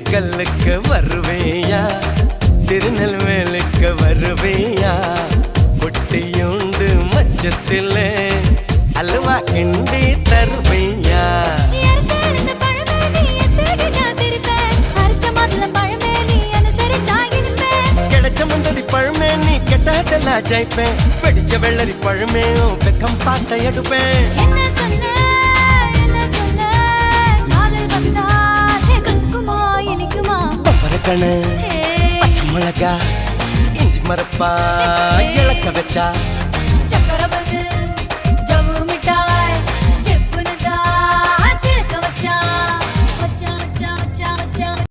திண்டுக்கல்லுக்கு வருவேயா திருநெல்வேலுக்கு வருவேயா பொட்டியுண்டு மச்சத்துல அல்வா கிண்டி தருவேயா கிடைச்ச முந்தரி பழமே நீ கெட்டதெல்லாம் ஜெயிப்பேன் வெடிச்ச வெள்ளரி பழமே வெக்கம் பார்த்த எடுப்பேன் பப்பரக்கணு பச்சை மிளகா இஞ்சி மரப்பா இழக்க வச்சா சக்கரவர்த்தி